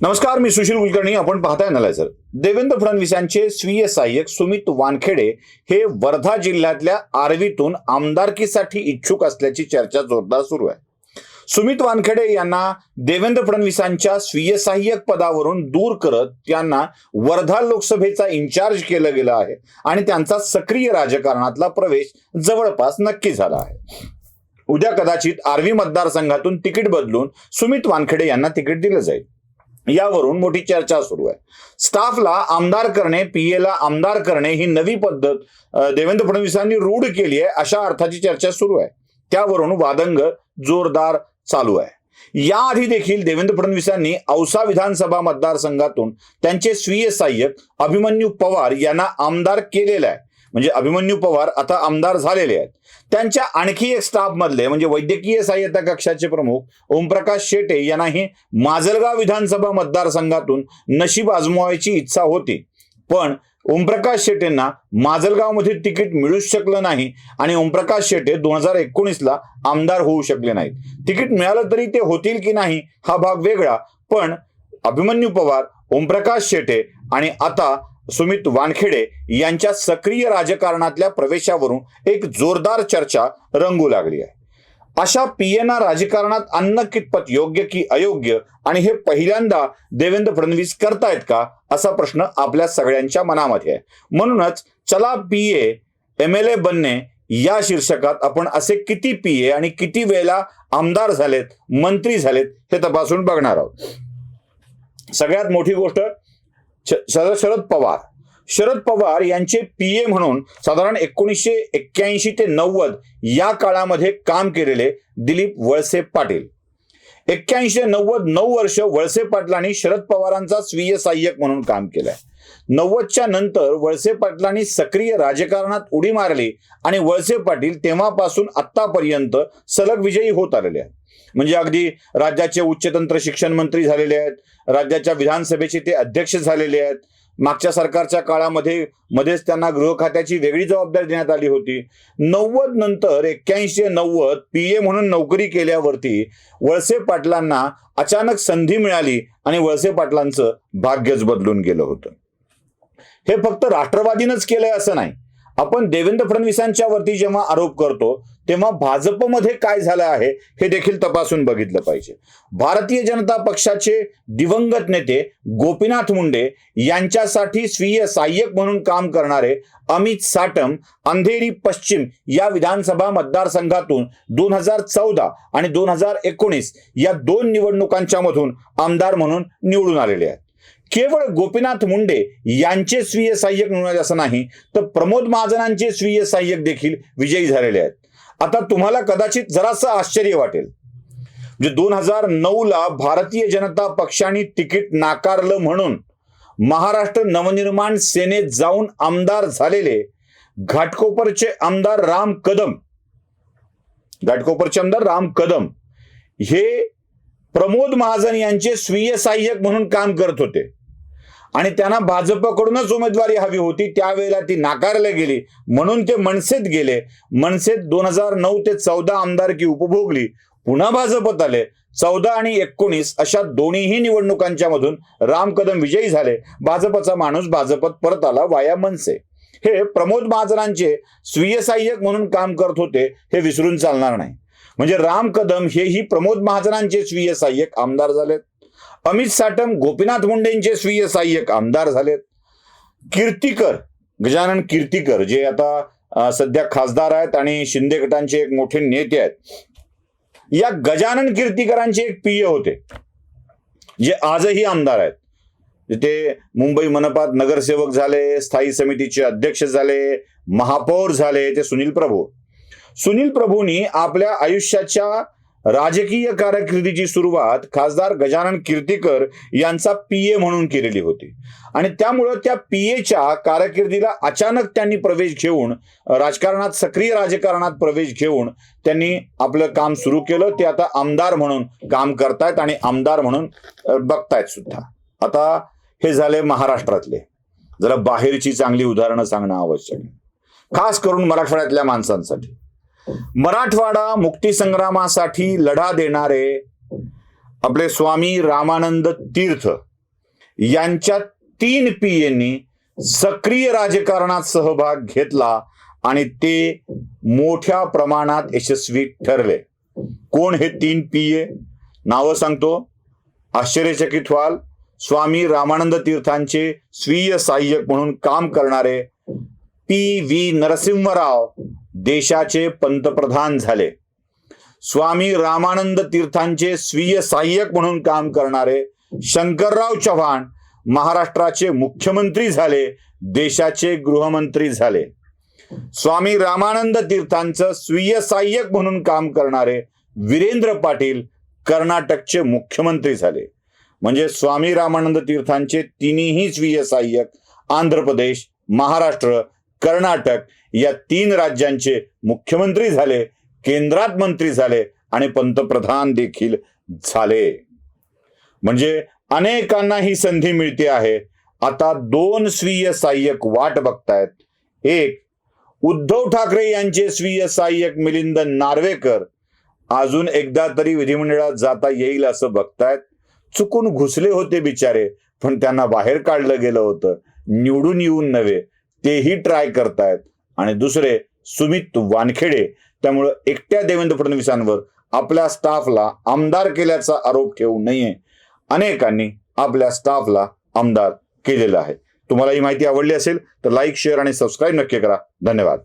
नमस्कार, मी सुशील कुलकर्णी. आपण पाहताय अॅनालायझर. देवेंद्र फडणवीसांचे स्वीय सहाय्यक सुमित वानखेडे हे वर्धा जिल्ह्यातल्या आर्वीतून आमदारकीसाठी इच्छुक असल्याची चर्चा जोरदार सुरू आहे. सुमित वानखेडे यांना देवेंद्र फडणवीसांच्या स्वीय सहाय्यक पदावरून दूर करत त्यांना वर्धा लोकसभेचा इन्चार्ज केलं गेलं आहे आणि त्यांचा सक्रिय राजकारणातला प्रवेश जवळपास नक्की झाला आहे. उद्या कदाचित आर्वी मतदारसंघातून तिकीट बदलून सुमित वानखेडे यांना तिकीट दिलं जाईल. यावरून मोठी चर्चा सुरू आहे. स्टाफला आमदार करणे, पीएला आमदार करणे ही नवी पद्धत देवेंद्र फडणवीसांनी रूढ केली आहे अशा अर्थाची चर्चा सुरू आहे. त्यावरून वादंग जोरदार चालू आहे. याआधी देखील देवेंद्र फडणवीसांनी औसा विधानसभा मतदारसंघातून त्यांचे स्वीय सहाय्यक अभिमन्यू पवार यांना आमदार केलेलं आहे. म्हणजे अभिमन्यू पवार आता आमदार झालेले आहेत. त्यांच्या आणखी एक स्टाफ मधले म्हणजे वैद्यकीय सहाय्यता कक्षाचे प्रमुख ओमप्रकाश शेटे यांनाही माजलगाव विधानसभा मतदारसंघातून नशीब आजमावायची इच्छा होती, पण ओमप्रकाश शेटेंना माजलगावमध्ये तिकीट मिळूच शकलं नाही आणि ओमप्रकाश शेटे 2019ला आमदार होऊ शकले नाहीत. तिकीट मिळालं तरी ते होतील की नाही हा भाग वेगळा, पण अभिमन्यू पवार, ओमप्रकाश शेटे आणि आता सुमित वानखेडे यांच्या सक्रिय राजकारणातल्या प्रवेशावरून एक जोरदार चर्चा रंगू लागली आहे. अशा पीएना राजकारणात आणणं कितपत योग्य की अयोग्य आणि हे पहिल्यांदा देवेंद्र फडणवीस करतायत का असा प्रश्न आपल्या सगळ्यांच्या मनामध्ये आहे. म्हणूनच चला पीए एमएलए बनणे या शीर्षकात आपण असे किती पीए आणि किती वेळेला आमदार झालेत, मंत्री झालेत हे तपासून बघणार आहोत. सगळ्यात मोठी गोष्ट शरद पवार यांचे पीए म्हणून साधारण 1981 ते 90 या काळामध्ये काम केलेले दिलीप वळसे पाटील. 81 ते 90 9 वर्ष वळसे पाटलांनी शरद पवारांचा स्वीय सहाय्यक म्हणून काम केलंय. 90च्या नंतर वळसे पाटलांनी सक्रिय राजकारणात उडी मारली आणि वळसे पाटील तेव्हापासून आतापर्यंत सलग विजयी होत आलेले आहेत. म्हणजे अगदी राज्याचे उच्चतंत्र शिक्षण मंत्री झालेले आहेत, राज्याच्या विधानसभेचे ते अध्यक्ष झालेले आहेत. मागच्या सरकारच्या काळामध्ये मध्येच त्यांना गृह खात्याची वेगळी जबाबदारी देण्यात आली होती. 90 नंतर 81 ते 90 पीए म्हणून नोकरी केल्यावरती वळसे पाटलांना अचानक संधी मिळाली आणि वळसे पाटलांचं भाग्यच बदलून गेलं होतं. हे फक्त राष्ट्रवादीनंच केलंय असं नाही. आपण देवेंद्र फडणवीसांच्या वरती जेव्हा आरोप करतो तेव्हा भाजपमध्ये काय झालं आहे हे देखील तपासून बघितलं पाहिजे. भारतीय जनता पक्षाचे दिवंगत नेते गोपीनाथ मुंडे यांच्यासाठी स्वीय सहाय्यक म्हणून काम करणारे अमित साटम अंधेरी पश्चिम या विधानसभा मतदारसंघातून 2014 आणि 2019 या 2 निवडणुकांच्या मधून आमदार म्हणून निवडून आलेले आहेत. केवळ गोपीनाथ मुंडे यांचे स्वीय सहाय्यक मिळाले असं नाही, तर प्रमोद महाजनांचे स्वीय सहाय्यक देखील विजयी झालेले आहेत. आता तुम्हाला कदाचित जरासं आश्चर्य वाटेल, म्हणजे 2009ला भारतीय जनता पक्षाने तिकीट नाकारलं म्हणून महाराष्ट्र नवनिर्माण सेनेत जाऊन आमदार झालेले घाटकोपरचे आमदार राम कदम हे प्रमोद महाजन यांचे स्वीय सहाय्यक म्हणून काम करत होते आणि त्यांना भाजपकडूनच उमेदवारी हवी होती. त्यावेळेला ती नाकारली गेली म्हणून ते मनसेत गेले. मनसेत 2009 ते 14 आमदारकी उपभोगली, पुन्हा भाजपत आले. 14 आणि 19 अशा दोन्हीही निवडणुकांच्या मधून राम कदम विजयी झाले. भाजपचा माणूस भाजपत परत आला वाया मनसे. हे प्रमोद महाजनांचे स्वीय सहाय्यक म्हणून काम करत होते हे विसरून चालणार नाही. म्हणजे राम कदम हेही प्रमोद महाजनांचे स्वीय सहाय्यक आमदार झालेत. अमित साटम गोपीनाथ मुंडेंचे स्वीय सहाय्यक आमदार झालेत. गजानन कीर्तीकर जे आता सध्या खासदार आहेत आणि शिंदे गटांचे एक मोठे नेते आहेत, या गजानन कीर्तीकरांचे एक पीए होते जे आजही आमदार आहेत. ते मुंबई मनपात नगरसेवक झाले, स्थायी समितीचे अध्यक्ष झाले, महापौर झाले. ते सुनील प्रभूंनी आपल्या आयुष्याच्या राजकीय कारकिर्दीची सुरुवात खासदार गजानन कीर्तीकर यांचा पीए म्हणून केलेली होती आणि त्यामुळं त्या पीएच्या कारकिर्दीला अचानक त्यांनी प्रवेश घेऊन राजकारणात, सक्रिय राजकारणात प्रवेश घेऊन त्यांनी आपलं काम सुरू केलं. ते आता आमदार म्हणून काम करतायत आणि आमदार म्हणून बघतायत सुद्धा. आता हे झाले महाराष्ट्रातले. जरा बाहेरची चांगली उदाहरणं सांगणं आवश्यक आहे, खास करून मराठवाड्यातल्या माणसांसाठी. मराठवाडा मुक्तीसंग्रामासाठी लढा देणारे आपले स्वामी रामानंद तीर्थ यांच्या 3 PAंनी सक्रिय राजकारणात सहभाग घेतला आणि ते मोठ्या प्रमाणात यशस्वी ठरले. कोण हे 3 PA? नावं सांगतो. आश्चर्यचकित व्हाल. स्वामी रामानंद तीर्थांचे स्वीय सहाय्यक म्हणून काम करणारे PV नरसिंहराव देशाचे पंतप्रधान झाले. स्वामी रामानंद तीर्थांचे स्वीय सहाय्यक म्हणून काम करणारे शंकरराव चव्हाण महाराष्ट्राचे मुख्यमंत्री झाले, देशाचे गृहमंत्री झाले. स्वामी रामानंद तीर्थांचं स्वीय सहाय्यक म्हणून काम करणारे वीरेंद्र पाटील कर्नाटकचे मुख्यमंत्री झाले. म्हणजे स्वामी रामानंद तीर्थांचे 3ही स्वीय सहाय्यक आंध्र प्रदेश, महाराष्ट्र, कर्नाटक या 3 राज्यांचे मुख्यमंत्री झाले, केंद्रात मंत्री झाले आणि पंतप्रधान देखील झाले. म्हणजे अनेकांना ही संधी मिळते आहे. आता 2 स्वीय सहाय्यक वाट बघतायत. एक, उद्धव ठाकरे यांचे स्वीय सहाय्यक मिलिंद नार्वेकर अजून एकदा तरी विधिमंडळात जाता येईल असं बघतायत. चुकून घुसले होते बिचारे, पण त्यांना बाहेर काढलं गेलं होतं. निवडून येऊन नव्हे, तेही ट्राय करतायत. आणि दुसरे सुमित वानखेडे. त्यामुळं एकट्या देवेंद्र फडणवीसांवर आपल्या स्टाफला आमदार केल्याचा आरोप ठेवू नये. अनेकांनी आपल्या स्टाफला आमदार केलेला आहे. तुम्हाला ही माहिती आवडली असेल तर लाईक, शेअर आणि सबस्क्राईब नक्की करा. धन्यवाद.